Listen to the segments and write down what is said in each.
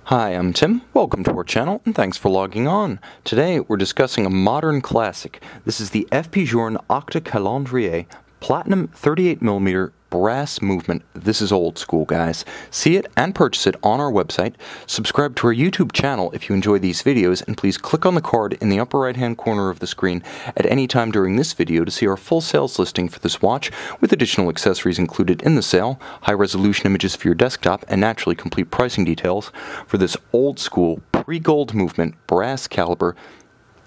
Hi, I'm Tim. Welcome to our channel, and thanks for logging on. Today, we're discussing a modern classic. This is the f.p.journe Octa Calendrier Platinum 38mm brass movement. This is old school, guys. See it and purchase it on our website. Subscribe to our YouTube channel if you enjoy these videos, and please click on the card in the upper right-hand corner of the screen at any time during this video to see our full sales listing for this watch, with additional accessories included in the sale, high-resolution images for your desktop, and naturally complete pricing details for this old school pre-gold movement brass caliber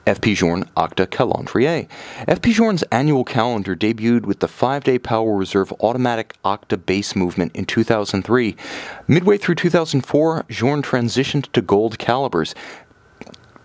f.p.journe Octa Calendrier. f.p.journe's annual calendar debuted with the 5-day Power Reserve automatic Octa base movement in 2003. Midway through 2004, Journe transitioned to gold calibers.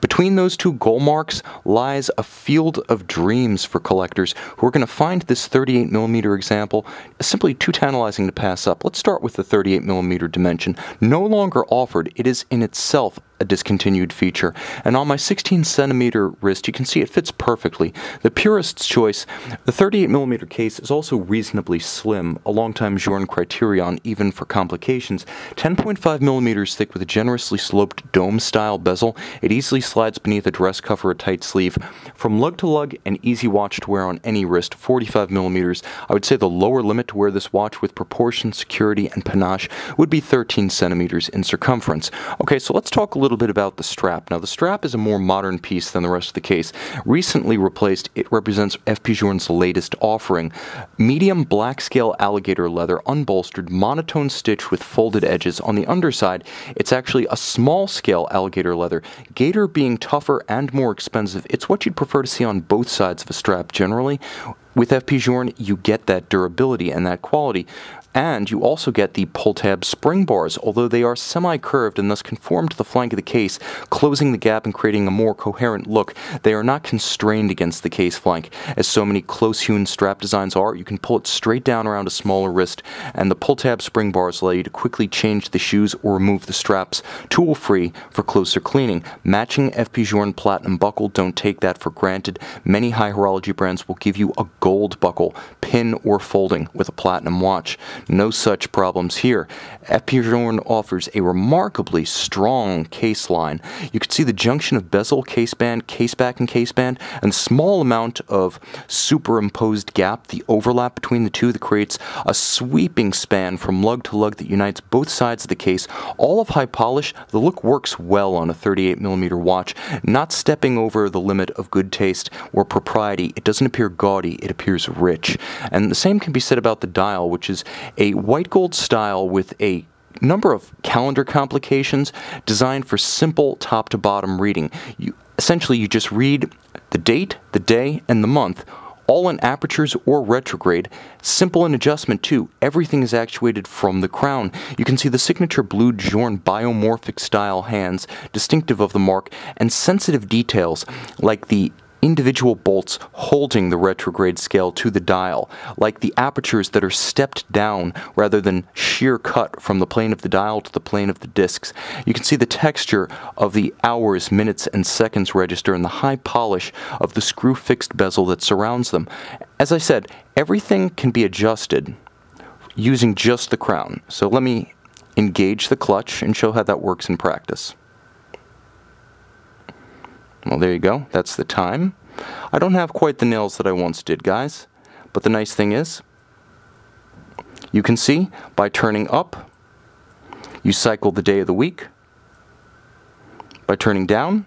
Between those two goal marks lies a field of dreams for collectors who are going to find this 38mm example simply too tantalizing to pass up. Let's start with the 38mm dimension. No longer offered, it is in itself a discontinued feature, and on my 16cm wrist you can see it fits perfectly. The purist's choice, the 38mm case is also reasonably slim, a long-time Journe criterion even for complications. 10.5mm thick with a generously sloped dome-style bezel, it easily slides beneath a dress cuff or a tight sleeve. From lug to lug, an easy watch to wear on any wrist, 45mm. I would say the lower limit to wear this watch with proportion, security, and panache would be 13cm in circumference. Okay, so let's talk a little bit about the strap. Now, the strap is a more modern piece than the rest of the case. Recently replaced, it represents f.p.journe's latest offering. Medium black scale alligator leather, unbolstered, monotone stitch with folded edges. On the underside, it's actually a small scale alligator leather. Gator being tougher and more expensive, it's what you'd prefer to see on both sides of a strap generally. With f.p.journe, you get that durability and that quality. And you also get the pull-tab spring bars, although they are semi-curved and thus conform to the flank of the case, closing the gap and creating a more coherent look. They are not constrained against the case flank. As so many close-hewn strap designs are, you can pull it straight down around a smaller wrist, and the pull-tab spring bars allow you to quickly change the shoes or remove the straps, tool-free for closer cleaning. Matching f.p.journe platinum buckle, don't take that for granted. Many high horology brands will give you a gold buckle, pin or folding, with a platinum watch. No such problems here. f.p.journe offers a remarkably strong case line. You can see the junction of bezel, caseband, caseback, and caseband, and the small amount of superimposed gap, the overlap between the two that creates a sweeping span from lug to lug that unites both sides of the case. All of high polish, the look works well on a 38mm watch, not stepping over the limit of good taste or propriety. It doesn't appear gaudy, it appears rich. And the same can be said about the dial, which is a white gold style with a number of calendar complications designed for simple top to bottom reading. Essentially, you just read the date, the day, and the month, all in apertures or retrograde. Simple in adjustment too. Everything is actuated from the crown. You can see the signature blue Journe biomorphic style hands, distinctive of the mark, and sensitive details like the individual bolts holding the retrograde scale to the dial, like the apertures that are stepped down rather than sheer cut from the plane of the dial to the plane of the discs. You can see the texture of the hours, minutes, and seconds register and the high polish of the screw-fixed bezel that surrounds them. As I said, everything can be adjusted using just the crown. So let me engage the clutch and show how that works in practice. Well, there you go. That's the time. I don't have quite the nails that I once did, guys. But the nice thing is, you can see, by turning up, you cycle the day of the week. By turning down,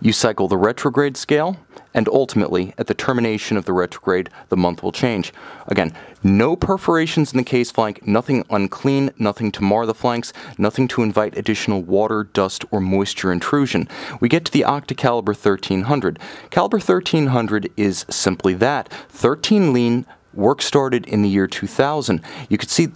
you cycle the retrograde scale, and ultimately, at the termination of the retrograde, the month will change. Again, no perforations in the case flank, nothing unclean, nothing to mar the flanks, nothing to invite additional water, dust, or moisture intrusion. We get to the Octa Caliber 1300. Caliber 1300 is simply that. 13 lean, work started in the year 2000. You can see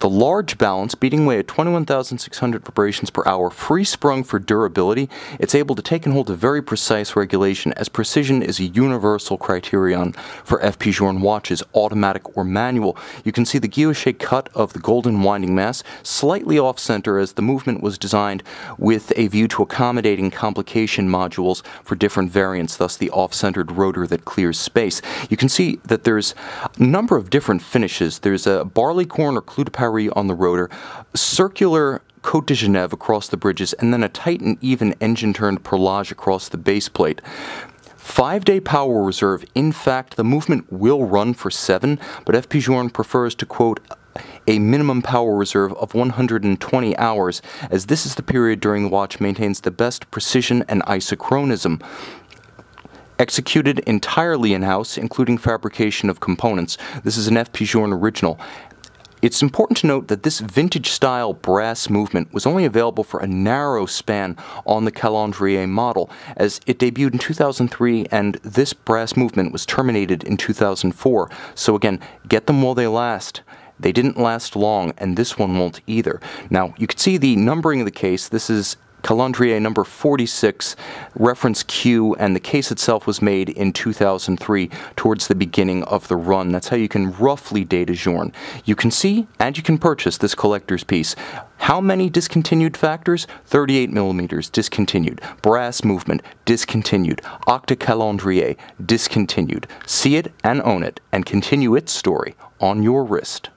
the large balance, beating away at 21,600 vibrations per hour, free-sprung for durability. It's able to take and hold a very precise regulation, as precision is a universal criterion for f.p.journe watches, automatic or manual. You can see the guilloche cut of the golden winding mass, slightly off-center as the movement was designed with a view to accommodating complication modules for different variants, thus the off-centered rotor that clears space. You can see that there's a number of different finishes. There's a barleycorn or clou de Paris on the rotor, circular Côte de Genève across the bridges, and then a tight and even engine-turned perlage across the base plate. 5-day power reserve. In fact, the movement will run for 7, but f.p.journe prefers to quote a minimum power reserve of 120 hours, as this is the period during the watch maintains the best precision and isochronism. Executed entirely in-house, including fabrication of components. This is an f.p.journe original. It's important to note that this vintage-style brass movement was only available for a narrow span on the Calendrier model, as it debuted in 2003 and this brass movement was terminated in 2004. So again, get them while they last. They didn't last long, and this one won't either. Now, you can see the numbering of the case. This is Calendrier number 46, reference Q, and the case itself was made in 2003, towards the beginning of the run. That's how you can roughly date a Journe. You can see and you can purchase this collector's piece. How many discontinued factors? 38 millimeters, discontinued. Brass movement, discontinued. Octa Calendrier, discontinued. See it and own it, and continue its story on your wrist.